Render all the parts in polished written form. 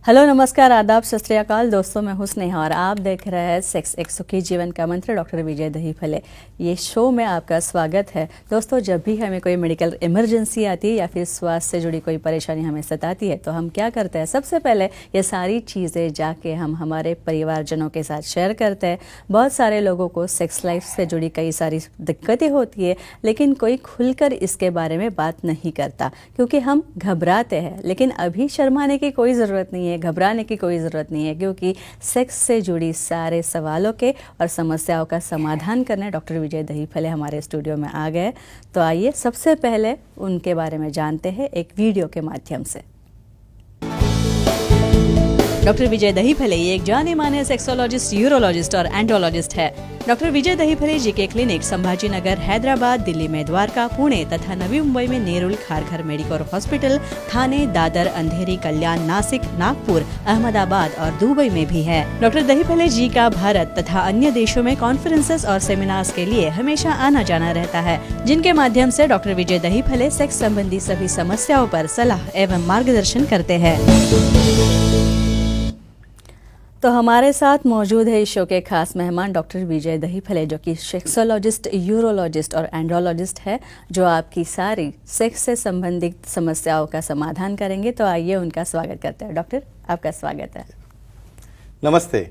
Hello, नमस्कार, आदाब, सत श्री अकाल। दोस्तों, मैं हूं स्नेहा और आप देख रहे हैं सेक्स एक सुखी जीवन का मंत्र डॉक्टर विजय दहीफले। ये शो में आपका स्वागत है। दोस्तों, जब भी हमें कोई मेडिकल इमरजेंसी आती है या फिर स्वास्थ्य से जुड़ी कोई परेशानी हमें सताती है तो हम क्या करते हैं, सबसे पहले ये सारी चीज़ें जाके हम हमारे परिवारजनों के साथ शेयर करते हैं। बहुत सारे लोगों को सेक्स लाइफ से जुड़ी कई सारी दिक्कतें होती है, लेकिन कोई खुलकर इसके बारे में बात नहीं करता क्योंकि हम घबराते हैं। लेकिन अभी शर्माने की कोई ज़रूरत नहीं है, घबराने की कोई ज़रूरत नहीं है, क्योंकि सेक्स से जुड़ी सारे सवालों के और समस्याओं का समाधान करने डॉक्टर विजय दहीफले हमारे स्टूडियो में आ गए। तो आइए सबसे पहले उनके बारे में जानते हैं एक वीडियो के माध्यम से। डॉक्टर विजय दहीफले ये एक जाने माने सेक्सोलॉजिस्ट, यूरोलॉजिस्ट और एंड्रोलॉजिस्ट है। डॉक्टर विजय दहीफले जी के क्लिनिक संभाजीनगर, हैदराबाद, दिल्ली में द्वारका, पुणे तथा नवी मुंबई में नेरुल, खारघर मेडिकोर हॉस्पिटल, थाने, दादर, अंधेरी, कल्याण, नासिक, नागपुर, अहमदाबाद और दुबई में भी है। डॉक्टर दहीफले जी का भारत तथा अन्य देशों में कॉन्फ्रेंसेस और सेमिनार्स के लिए हमेशा आना जाना रहता है, जिनके माध्यम से डॉक्टर विजय दहीफले सेक्स संबंधी सभी समस्याओं पर सलाह एवं मार्गदर्शन करते हैं। तो हमारे साथ मौजूद है इस शो के खास मेहमान डॉक्टर विजय दहीफले, जो कि सेक्सोलॉजिस्ट, यूरोलॉजिस्ट और एंड्रोलॉजिस्ट है, जो आपकी सारी सेक्स से संबंधित समस्याओं का समाधान करेंगे। तो आइए उनका स्वागत करते हैं। डॉक्टर, आपका स्वागत है। नमस्ते।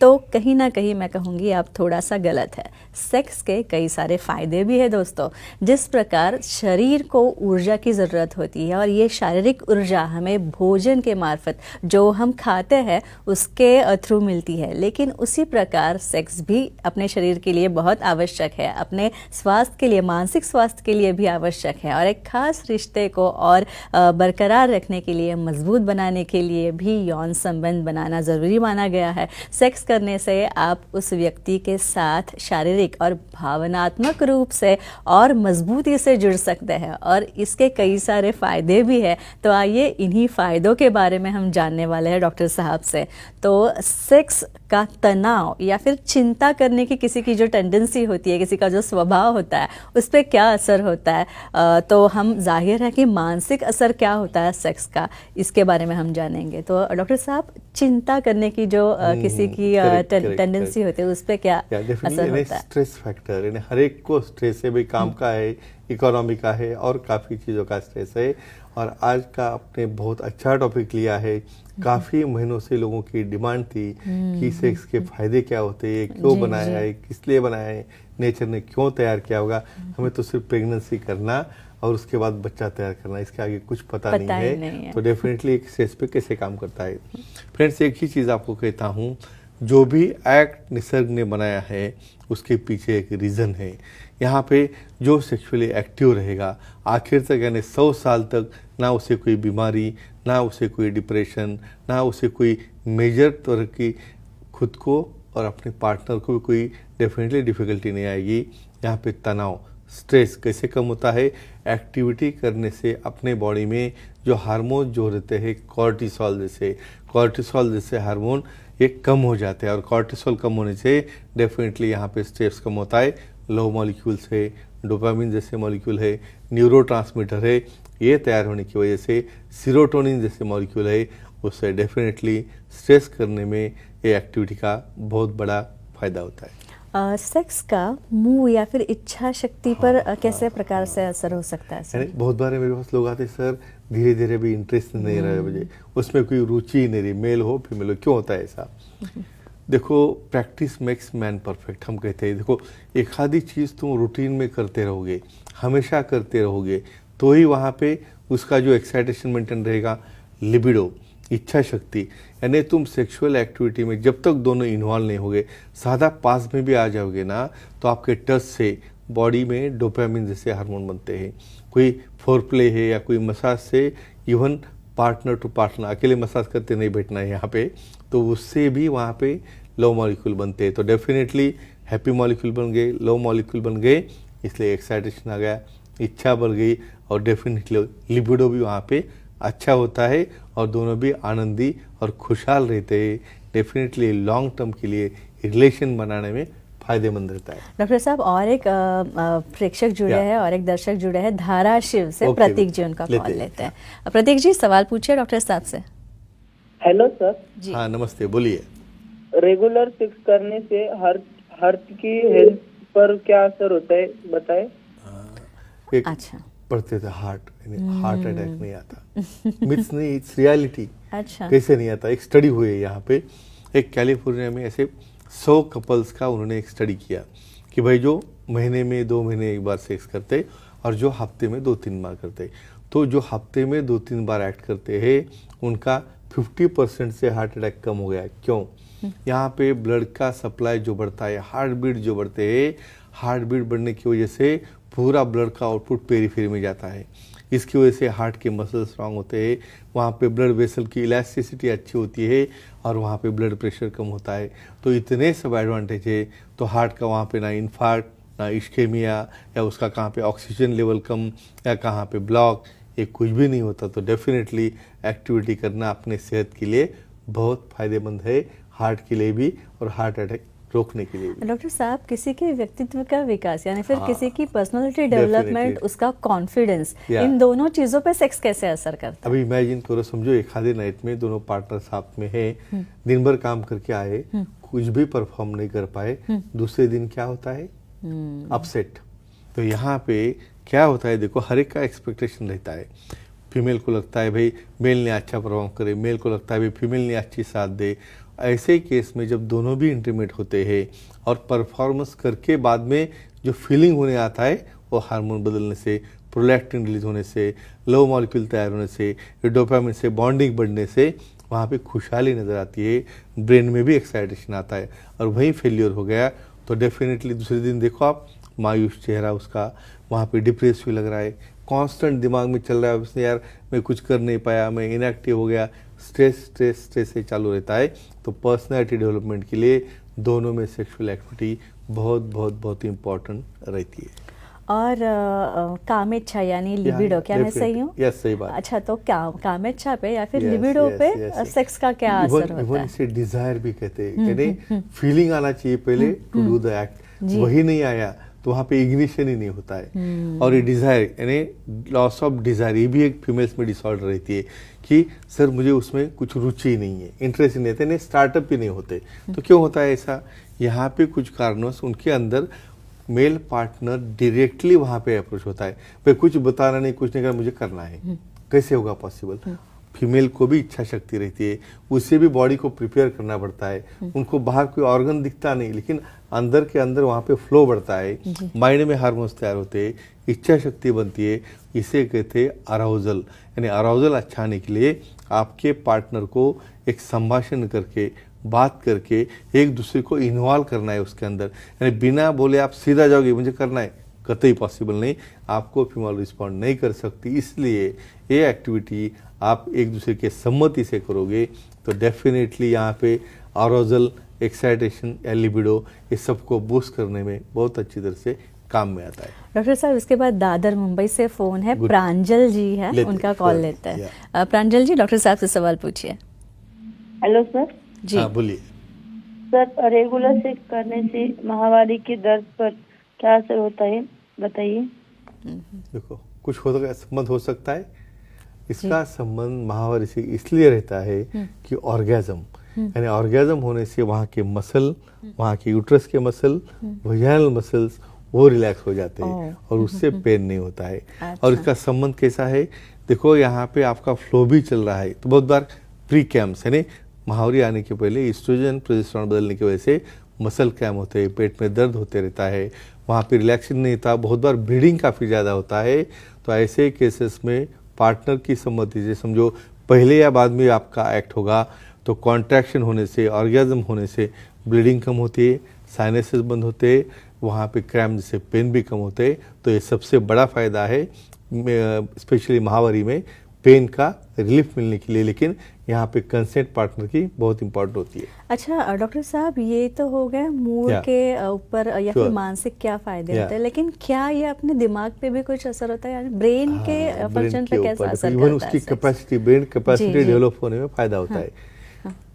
तो कहीं ना कहीं मैं कहूँगी आप थोड़ा सा गलत है। सेक्स के कई सारे फ़ायदे भी है दोस्तों। जिस प्रकार शरीर को ऊर्जा की ज़रूरत होती है और ये शारीरिक ऊर्जा हमें भोजन के मार्फत जो हम खाते हैं उसके थ्रू मिलती है, लेकिन उसी प्रकार सेक्स भी अपने शरीर के लिए बहुत आवश्यक है, अपने स्वास्थ्य के लिए, मानसिक स्वास्थ्य के लिए भी आवश्यक है। और एक खास रिश्ते को और बरकरार रखने के लिए, मजबूत बनाने के लिए भी यौन संबंध बनाना ज़रूरी माना गया है। सेक्स करने से आप उस व्यक्ति के साथ शारीरिक और भावनात्मक रूप से और मजबूती से जुड़ सकते हैं और इसके कई सारे फ़ायदे भी हैं। तो आइए इन्हीं फ़ायदों के बारे में हम जानने वाले हैं डॉक्टर साहब से। तो सेक्स का तनाव या फिर चिंता करने की किसी की जो टेंडेंसी होती है, किसी का जो स्वभाव होता है, उस पर क्या असर होता है? तो हम जाहिर है कि मानसिक असर क्या होता है सेक्स का, इसके बारे में हम जानेंगे। तो डॉक्टर साहब, चिंता करने की जो किसी की टेंडेंसी होती है उस पर क्या असर होता है? स्ट्रेस फैक्टर, यानी हर एक को स्ट्रेस है, भाई काम का है, इकोनॉमी का है और काफ़ी चीज़ों का स्ट्रेस है। और आज का आपने बहुत अच्छा टॉपिक लिया है। काफ़ी महीनों से लोगों की डिमांड थी कि सेक्स के फायदे क्या होते हैं, क्यों बनाया है, किस लिए बनाया है, नेचर ने क्यों तैयार किया होगा। हमें तो सिर्फ प्रेगनेंसी करना और उसके बाद बच्चा तैयार करना, इसके आगे कुछ पता नहीं है। तो डेफिनेटली एक सेक्स पे कैसे काम करता है। फ्रेंड्स, एक ही चीज़ आपको कहता हूँ, जो भी एक्ट निसर्ग ने बनाया है उसके पीछे एक रीज़न है। यहाँ पे जो सेक्सुअली एक्टिव रहेगा आखिर तक, यानी 100 साल तक, ना उसे कोई बीमारी, ना उसे कोई डिप्रेशन, ना उसे कोई मेजर तरह की खुद को और अपने पार्टनर को भी कोई डेफिनेटली डिफ़िकल्टी नहीं आएगी। यहाँ पे तनाव, स्ट्रेस कैसे कम होता है? एक्टिविटी करने से अपने बॉडी में जो हार्मोन जो रहते हैं, कॉर्टिसोल जैसे हार्मोन ये कम हो जाते हैं और कॉर्टिसोल कम होने से डेफिनेटली यहाँ पे स्ट्रेस कम होता है। लो मॉलिक्यूल्स है, डोपामिन जैसे मॉलिक्यूल है, न्यूरोट्रांसमीटर है, ये तैयार होने की वजह से सीरोटोनिन जैसे मॉलिक्यूल है, उससे डेफिनेटली स्ट्रेस करने में ये एक्टिविटी का बहुत बड़ा फायदा होता है। सेक्स का मुंह या फिर इच्छा शक्ति पर कैसे प्रकार से असर हो सकता है सर? बहुत बार मेरे पास लोग आते, सर धीरे धीरे भी इंटरेस्ट नहीं रहा है मुझे, उसमें कोई रुचि नहीं रही, मेल हो फीमेल हो, क्यों होता है ऐसा? देखो, प्रैक्टिस मेक्स मैन परफेक्ट हम कहते हैं। देखो, एक आधी चीज़ तुम रूटीन में करते रहोगे, हमेशा करते रहोगे, तो ही वहाँ पे उसका जो एक्साइटेशन मेंटेन रहेगा। लिबिडो, इच्छा शक्ति, यानी तुम सेक्सुअल एक्टिविटी में जब तक दोनों इन्वॉल्व नहीं होगे, सादा पास में भी आ जाओगे ना, तो आपके टच से बॉडी में डोपामिन जैसे हार्मोन बनते हैं। कोई फोरप्ले है या कोई मसाज से, इवन पार्टनर टू पार्टनर, अकेले मसाज करते नहीं बैठना है यहाँ पे, तो उससे भी वहाँ पे लो मॉलिक्यूल बनते हैं। तो डेफिनेटली हैप्पी मॉलिक्यूल बन गए, लो मॉलिक्यूल बन गए, इसलिए एक्साइटेशन आ गया, इच्छा बढ़ गई और डेफिनेटली लिबिडो भी वहाँ पे अच्छा होता है और दोनों भी आनंदी और खुशहाल रहते हैं। डेफिनेटली लॉन्ग टर्म के लिए रिलेशन बनाने में फायदेमंद रहता है। डॉक्टर साहब, और एक प्रेक्षक जुड़े हैं और एक दर्शक जुड़े हैं धाराशिव से। प्रतीक जी, उनका कॉल लेते हैं। प्रतीक जी, सवाल पूछिए डॉक्टर साहब से। हेलो सर, जी। हाँ नमस्ते, बोलिए। रेगुलर सेक्स करने से हार्ट की हेल्थ पर क्या असर होता है बताएं। एक अच्छा। पढ़ते थे हार्ट अटैक नहीं आता। मिथ्स नहीं, इट्स रियलिटी। अच्छा। कैसे नहीं आता? एक स्टडी हुई है यहाँ पे, एक कैलिफोर्निया में ऐसे 100 कपल्स का उन्होंने एक स्टडी किया कि भाई जो महीने में 2 महीने एक बार सेक्स करते और जो हफ्ते में 2-3 बार करते, तो जो हफ्ते में 2-3 बार एक्ट करते हैं उनका 50% से हार्ट अटैक कम हो गया। क्यों? यहाँ पे ब्लड का सप्लाई जो बढ़ता है, हार्ट बीट जो बढ़ते हैं, हार्ट बीट बढ़ने की वजह से पूरा ब्लड का आउटपुट पेरीफेरी में जाता है। इसकी वजह से हार्ट के मसल स्ट्रांग होते हैं, वहाँ पे ब्लड वेसल की इलास्टिसिटी अच्छी होती है और वहाँ पे ब्लड प्रेशर कम होता है। तो इतने सब एडवांटेज है, तो हार्ट का वहाँ पे ना इन्फार्क्ट, ना इश्केमिया, या उसका कहाँ पे ऑक्सीजन लेवल कम, या कहाँ पे ब्लॉक, ये कुछ भी नहीं होता। तो डेफिनेटली एक्टिविटी करना अपने सेहत के लिए बहुत फायदेमंद है, हार्ट के लिए भी और हार्ट अटैक रोकने के लिए भी। डॉक्टर साहब, किसी के व्यक्तित्व का विकास यानी फिर हाँ, किसी की पर्सनालिटी डेवलपमेंट, definitely। उसका कॉन्फिडेंस, Yeah। इन दोनों चीजों पे सेक्स कैसे असर करता है? अभी इमेजिन करो, समझो एक आधे नाइट में दोनों पार्टनर साथ में हैं, दिन भर काम करके आए, कुछ भी परफॉर्म नहीं कर पाए, दूसरे दिन क्या होता है? अपसेट। तो यहाँ पे क्या होता है, देखो हर एक का एक्सपेक्टेशन रहता है। फीमेल को लगता है भाई मेल ने अच्छा परफॉर्म करे, मेल को लगता है भाई फीमेल ने अच्छी साथ दे। ऐसे केस में जब दोनों भी इंटीमेट होते हैं और परफॉर्मेंस करके बाद में जो फीलिंग होने आता है, वो हार्मोन बदलने से, प्रोलैक्टिन रिलीज होने से, लो मॉलिक्यूल तैयार होने से, डोपामिन से बॉन्डिंग बढ़ने से वहाँ पे खुशहाली नज़र आती है, ब्रेन में भी एक्साइटेशन आता है। और वहीं फेलियर हो गया तो डेफिनेटली दूसरे दिन देखो आप, मायूस चेहरा उसका, वहाँ पे डिप्रेस भी लग रहा है, कांस्टेंट दिमाग में चल रहा है उसने, यार मैं कुछ कर नहीं पाया, मैं इनएक्टिव हो गया, स्ट्रेस से चालू रहता है। तो पर्सनैलिटी डेवलपमेंट के लिए दोनों में सेक्सुअल एक्टिविटी बहुत बहुत बहुत इम्पोर्टेंट रहती है। और कामेच्छा यानी लिबिडो, क्या मैं सही हूँ? यस, सही बात। अच्छा, तो कामेच्छा पे या फिर Yes, लिबिडो yes, पे yes, yes। सेक्स का क्या असर होता इवन है? इसे डिजायर भी कहते हैं, यानी फीलिंग आना चाहिए पहले टू डू द एक्ट, जी। वही नहीं आया तो वहाँ पे इग्निशन ही नहीं होता है। और ये डिजायर यानी लॉस ऑफ डिजायर, ये भी एक फीमेल्स में डिसऑर्डर रहती है कि सर मुझे उसमें कुछ रुचि नहीं है, इंटरेस्ट नहीं रहता, स्टार्टअप भी नहीं होते। तो क्यों होता है ऐसा? यहाँ पे कुछ कारणों से उनके अंदर मेल पार्टनर डायरेक्टली वहाँ पे अप्रोच होता है, भाई कुछ बताना नहीं, कुछ नहीं करना, मुझे करना है। कैसे होगा पॉसिबल? फीमेल को भी इच्छा शक्ति रहती है, उससे भी बॉडी को प्रिपेयर करना पड़ता है, उनको बाहर कोई ऑर्गन दिखता नहीं, लेकिन अंदर के अंदर वहाँ पे फ्लो बढ़ता है, माइंड में हार्मोन्स तैयार होते हैं, इच्छा शक्ति बनती है। इसे कहते हैं अराउजल। यानी अराउजल अच्छा आने के लिए आपके पार्टनर को एक संभाषण करके, बात करके एक दूसरे को इन्वॉल्व करना है उसके अंदर। यानी बिना बोले आप सीधा जाओगे मुझे करना है, कतई पॉसिबल नहीं, आपको फीमेल रिस्पॉन्ड नहीं कर सकती। इसलिए ये एक्टिविटी आप एक दूसरे के सम्मति से करोगे तो डेफिनेटली यहाँ पे अराउजल, एक्साइटेशन या लिबिडो, ये सबको बूस्ट करने में बहुत अच्छी तरह से काम में आता है। डॉक्टर साहब, इसके बाद दादर मुंबई से फोन है, Good। प्रांजल जी है, उनका कॉल लेते हैं। प्रांजल जी, डॉक्टर साहब से सवाल पूछिए। Hello sir. जी। हाँ बोलिए। सर, रेगुलर सेक्स करने से माहवारी के दर्द पर क्या असर होता है बताइए। देखो कुछ संबंध हो सकता है, इसका संबंध माहवारी से इसलिए रहता है कि ऑर्गेजम, यानी ऑर्गेजम होने से वहाँ के मसल, वहाँ के यूट्रस के मसल, वजाइनल मसल्स वो रिलैक्स हो जाते हैं और उससे पेन नहीं होता है। और इसका संबंध कैसा है? देखो यहाँ पे आपका फ्लो भी चल रहा है, तो बहुत बार प्री कैम्स यानी माहवारी आने के पहले ईस्ट्रोजन प्रोजेस्टेरोन बदलने की वजह से मसल क्रैम्प होते हैं, पेट में दर्द होते रहता है, वहाँ पे रिलैक्सेशन नहीं था, बहुत बार ब्लीडिंग काफ़ी ज़्यादा होता है। तो ऐसे केसेस में पार्टनर की सम्मति से, समझो पहले या बाद में आपका एक्ट होगा, तो कॉन्ट्रैक्शन होने से, ऑर्गेजम होने से ब्लीडिंग कम होती है, साइनसेस बंद होते हैं, वहाँ पे क्रैम्प जैसे पेन भी कम होते हैं। तो ये सबसे बड़ा फ़ायदा है स्पेशली माहवारी में पेन का रिलीफ मिलने के लिए। लेकिन यहाँ पे कंसेंट पार्टनर की बहुत इंपॉर्टेंट होती है। अच्छा डॉक्टर साहब, ये तो हो गया मूड के ऊपर या फिर मानसिक क्या फायदे होते हैं, लेकिन क्या ये अपने दिमाग पे भी कुछ असर होता है, ब्रेन के फंक्शन पे कैसा असर करता है? उसकी कैपेसिटी, ब्रेन कैपेसिटी डेवलप होने में फायदा होता है।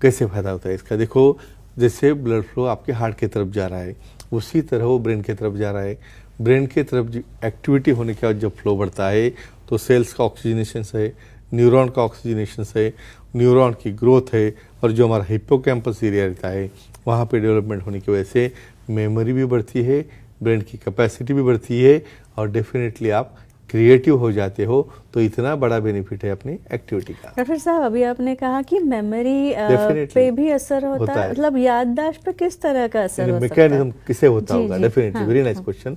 कैसे फायदा होता है इसका? देखो जैसे ब्लड फ्लो आपके हार्ट की तरफ जा रहा है, उसी तरह वो ब्रेन की तरफ जा रहा है। ब्रेन की तरफ एक्टिविटी होने के बाद जब फ्लो बढ़ता है तो सेल्स का ऑक्सीजनेशन से न्यूरॉन का ऑक्सीजनेशन है, न्यूरॉन की ग्रोथ है, और जो हमारा हिप्पोकैम्पस एरिया रहता है वहाँ पे डेवलपमेंट होने की वजह से मेमोरी भी बढ़ती है, ब्रेन की कैपेसिटी भी बढ़ती है, और डेफिनेटली आप क्रिएटिव हो जाते हो। तो इतना बड़ा बेनिफिट है अपनी एक्टिविटी का। डॉक्टर साहब, अभी आपने कहा कि मेमोरी Definitely पे भी असर होता है, मतलब याददाश्त पे किस तरह का असर हो सकता है? मैकेनिज्म किसे होता जी, होगा? जी, डेफिनेटली, हाँ, वेरी नाइस हाँ। क्वेश्चन।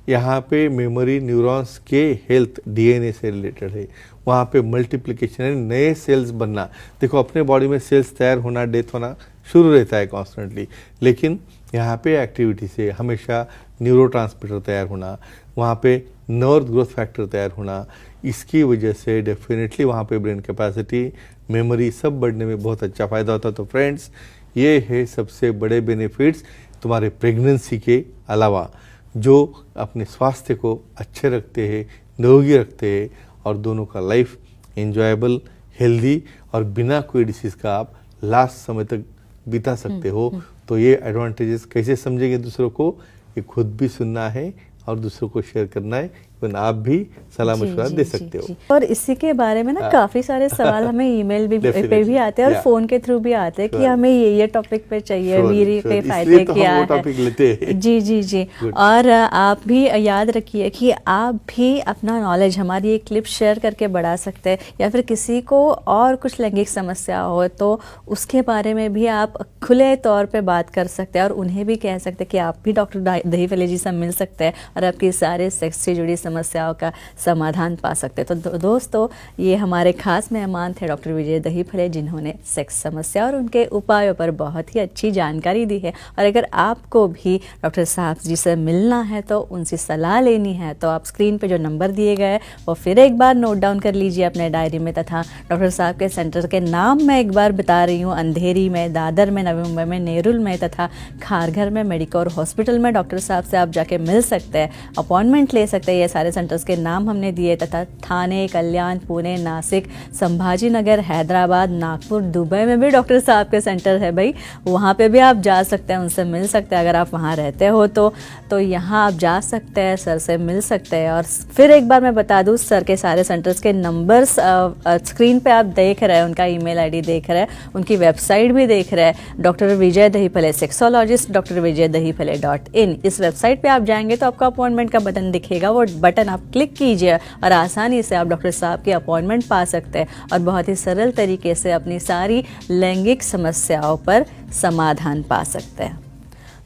यहाँ पे मेमोरी न्यूरॉन्स के हेल्थ डीएनए से रिलेटेड है। वहाँ पे मल्टीप्लिकेशन है, नए सेल्स बनना। देखो अपने बॉडी में सेल्स तैयार होना, डेथ होना शुरू रहता है कॉन्स्टेंटली, लेकिन यहाँ पे एक्टिविटी से हमेशा न्यूरोट्रांसमीटर तैयार होना, वहाँ पे नर्व ग्रोथ फैक्टर तैयार होना, इसकी वजह से डेफिनेटली वहाँ पे ब्रेन कैपेसिटी, मेमोरी सब बढ़ने में बहुत अच्छा फ़ायदा होता है। तो फ्रेंड्स, ये है सबसे बड़े बेनिफिट्स तुम्हारे प्रेगनेंसी के अलावा, जो अपने स्वास्थ्य को अच्छे रखते हैं, निरोगी रखते हैं, और दोनों का लाइफ एंजॉयबल, हेल्दी, और बिना कोई डिसीज़ का आप लास्ट समय तक बिता सकते हो। तो ये एडवांटेजेस कैसे समझेंगे दूसरों को, ये खुद भी सुनना है और दूसरों को शेयर करना है। इवन आप भी सलाह जी, मशवरा जी, दे जी, सकते हो। जी। और इसी के बारे में ना काफी सारे सवाल हमें ईमेल पे भी Definitely, आते हैं और yeah. फोन के थ्रू भी आते हैं कि Sure. हमें ये टॉपिक पे चाहिए, Sure, वीरी sure. के इसलिए फायदे तो हम क्या वो है। टॉपिक लेते हैं। जी जी जी। Good. और आप भी याद रखिए कि आप भी अपना नॉलेज हमारी एक क्लिप शेयर करके बढ़ा सकते हैं, या फिर किसी को और कुछ लैंगिक समस्या हो तो उसके बारे में भी आप खुले तौर पे बात कर सकते हैं, और उन्हें भी कह सकते हैं कि आप भी डॉक्टर दहीफले जी से मिल सकते हैं और आपकी सारे सेक्स से जुड़ी समस्याओं का समाधान पा सकते हैं। तो दोस्तों, ये हमारे खास मेहमान थे डॉक्टर विजय दहीफले, जिन्होंने सेक्स समस्या और उनके उपायों पर बहुत ही अच्छी जानकारी दी है। और अगर आपको भी डॉक्टर साहब जी से मिलना है, तो उनसे सलाह लेनी है, तो आप स्क्रीन पे जो नंबर दिए गए वो फिर एक बार नोट डाउन कर लीजिए अपने डायरी में, तथा डॉक्टर साहब के सेंटर के नाम मैं एक बार बता रही हूँ। अंधेरी में, दादर में, नवी मुंबई में, नेरुल में, तथा खारघर में मेडिकोर हॉस्पिटल में डॉक्टर साहब से आप जाके मिल सकते हैं, अपॉइंटमेंट ले सकते हैं। ये सारे सेंटर्स के नाम हमने दिए, तथा थाने, कल्याण, पुणे, नासिक, संभाजी नगर, हैदराबाद, नागपुर, दुबई में भी डॉक्टर साहब के सेंटर है भाई, वहाँ पे भी आप जा सकते हैं, उनसे मिल सकते हैं। अगर आप वहाँ रहते हो तो यहाँ आप जा सकते हैं, सर से मिल सकते हैं। और फिर एक बार मैं बता दूँ, सर के सारे सेंटर्स के नंबर्स स्क्रीन पे आप देख रहे हैं, उनका ईमेल आईडी देख रहे हैं, उनकी वेबसाइट भी देख रहे हैं, डॉक्टर विजय दहीफले सेक्सोलॉजिस्ट, drvijaydahiphale.in। इस वेबसाइट पे आप जाएंगे तो आपको अपॉइंटमेंट का बटन दिखेगा, वो बटन आप क्लिक कीजिए और आसानी से आप डॉक्टर साहब की अपॉइंटमेंट पा सकते हैं, और बहुत ही सरल तरीके से अपनी सारी लैंगिक समस्याओं पर समाधान पा सकते हैं।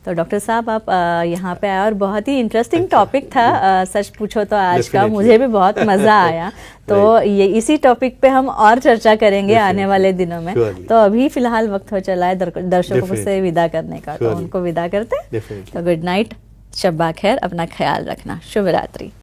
तो डॉक्टर साहब, आप यहाँ पे आए और बहुत ही इंटरेस्टिंग टॉपिक था, सच पूछो तो आज का Definitely. मुझे भी बहुत मज़ा आया। तो ये इसी टॉपिक पे हम और चर्चा करेंगे आने वाले दिनों में। Surely. तो अभी फिलहाल वक्त हो चला है दर्शकों Definitely. से विदा करने का, तो Surely. उनको विदा करते हैं। Definitely. तो गुड नाइट, शब्बा खैर, अपना ख्याल रखना, शुभ रात्रि।